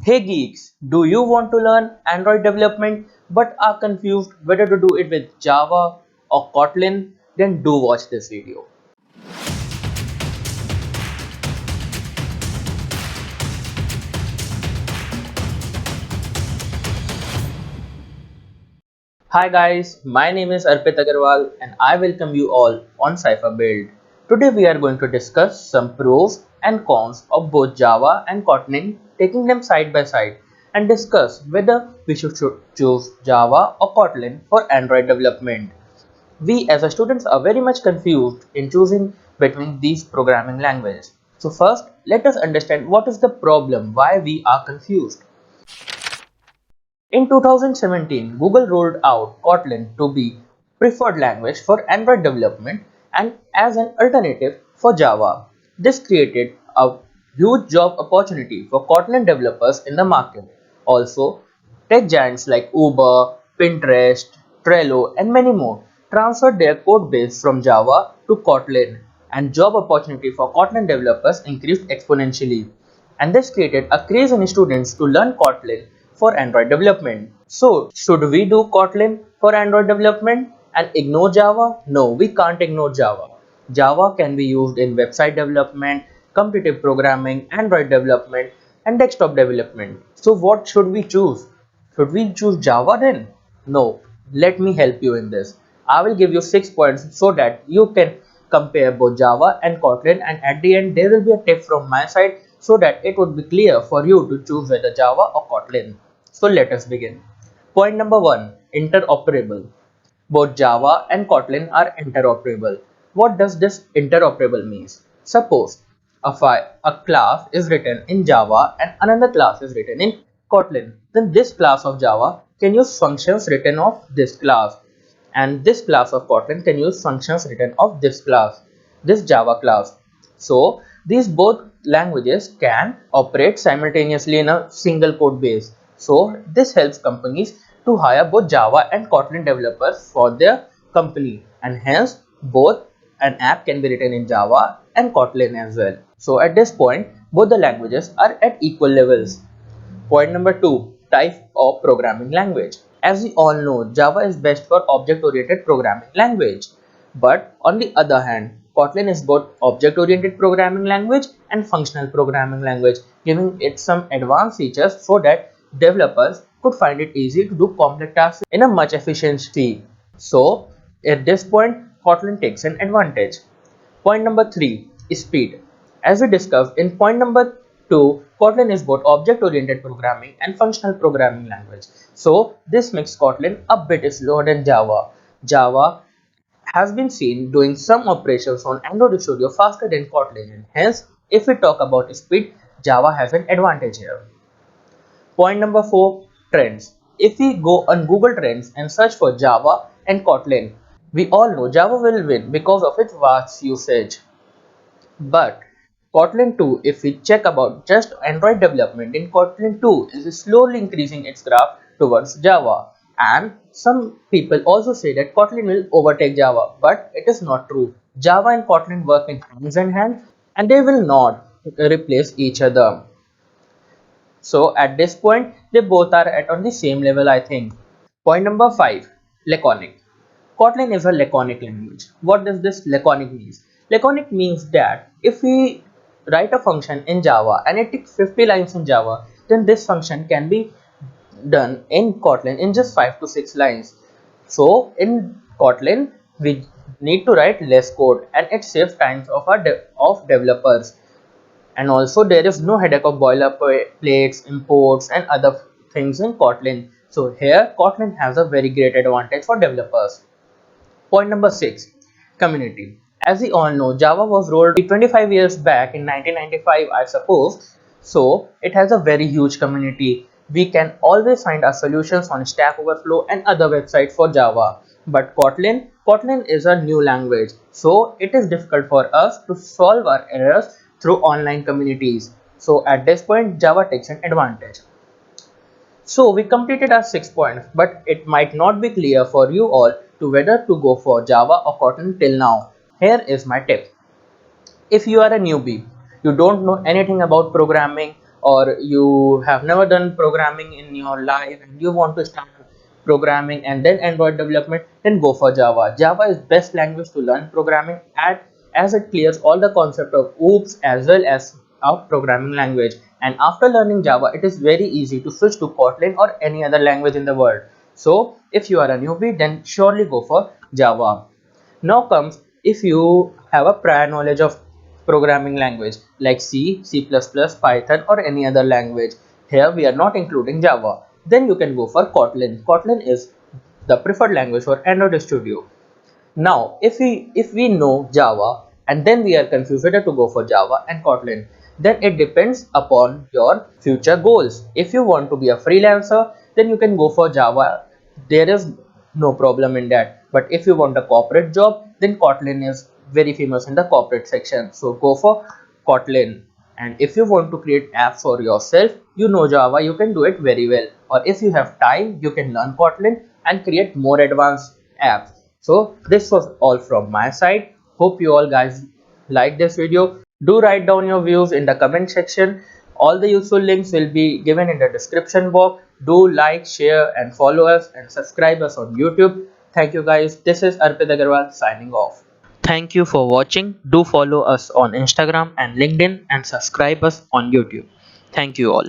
Hey geeks, do you want to learn Android development but are confused whether to do it with Java or Kotlin? Then do watch this video. Hi guys, my name is Arpit Agarwal and I welcome you all on Cipher Build. Today we are going to discuss some pros and cons of both Java and Kotlin, taking them side by side and discuss whether we should choose Java or Kotlin for Android development. We as a students are very much confused in choosing between these programming languages. So first, let us understand what is the problem, why we are confused. In 2017, Google rolled out Kotlin to be preferred language for Android development and as an alternative for Java. This created a huge job opportunity for Kotlin developers in the market. Also, tech giants like Uber, Pinterest, Trello, and many more transferred their code base from Java to Kotlin, and job opportunity for Kotlin developers increased exponentially. And this created a craze in students to learn Kotlin for Android development. So, should we do Kotlin for Android development and ignore Java? No, we can't ignore Java. Java can be used in website development, competitive programming, Android development, and desktop development. So, what should we choose? Should we choose Java then? No, let me help you in this. I will give you 6 points so that you can compare both Java and Kotlin, and at the end there will be a tip from my side so that it would be clear for you to choose whether Java or Kotlin. So let us begin. Point number 1, interoperable. Both Java and Kotlin are interoperable. What does this interoperable means? Suppose a class is written in Java and another class is written in Kotlin. Then this class of Java can use functions written of this class, and this class of Kotlin can use functions written of this Java class. So these both languages can operate simultaneously in a single code base. So this helps companies to hire both Java and Kotlin developers for their company, and hence both an app can be written in Java and Kotlin as well. So at this point, both the languages are at equal levels. Point number 2, type of programming language. As we all know, Java is best for object-oriented programming language. But on the other hand, Kotlin is both object-oriented programming language and functional programming language, giving it some advanced features so that developers could find it easy to do complex tasks in a much efficiency. So at this point, Kotlin takes an advantage. Point number 3 is speed. As we discussed in point number 2, Kotlin is both object-oriented programming and functional programming language. So this makes Kotlin a bit slower than Java. Java has been seen doing some operations on Android Studio faster than Kotlin, and hence if we talk about speed, Java has an advantage here. Point number 4, trends. If we go on Google Trends and search for Java and Kotlin, we all know Java will win because of its vast usage. But Kotlin 2, if we check about just Android development, in Kotlin 2 is slowly increasing its graph towards Java. And some people also say that Kotlin will overtake Java, but it is not true. Java and Kotlin work in hand and they will not replace each other. So at this point, they both are at on the same level, I think. Point number 5, laconic. Kotlin is a laconic language. What does this laconic mean? Laconic means that if we write a function in Java and it takes 50 lines in Java, then this function can be done in Kotlin in just 5 to 6 lines. So in Kotlin, we need to write less code and it saves times of developers. And also there is no headache of boilerplates, imports and other things in Kotlin. So here Kotlin has a very great advantage for developers. Point number 6, community. As we all know, Java was rolled 25 years back in 1995, I suppose. So it has a very huge community. We can always find our solutions on Stack Overflow and other websites for Java. But Kotlin is a new language. So it is difficult for us to solve our errors through online communities. So at this point, Java takes an advantage. So we completed our 6 points, but it might not be clear for you all to whether to go for Java or Kotlin till now. Here is my tip. If you are a newbie, you don't know anything about programming, or you have never done programming in your life and you want to start programming and then Android development, then go for Java. Java is best language to learn programming at, as it clears all the concept of OOPs as well as a programming language. And after learning Java, it is very easy to switch to Kotlin or any other language in the world. So if you are a newbie, then surely go for Java. Now comes if you have a prior knowledge of programming language like C, C++, Python or any other language. Here we are not including Java. Then you can go for Kotlin. Kotlin is the preferred language for Android Studio. Now, if we know Java and then we are confused whether to go for Java and Kotlin, then it depends upon your future goals. If you want to be a freelancer, then you can go for Java. There is no problem in that. But if you want a corporate job, then Kotlin is very famous in the corporate section. So go for Kotlin. And if you want to create apps for yourself, you know Java, you can do it very well. Or if you have time, you can learn Kotlin and create more advanced apps. So this was all from my side. Hope you all guys like this video. Do write down your views in the comment section. All the useful links will be given in the description box. Do like, share and follow us and subscribe us on YouTube. Thank you guys. This is Arpit Agarwal signing off. Thank you for watching. Do follow us on Instagram and LinkedIn and subscribe us on YouTube. Thank you all.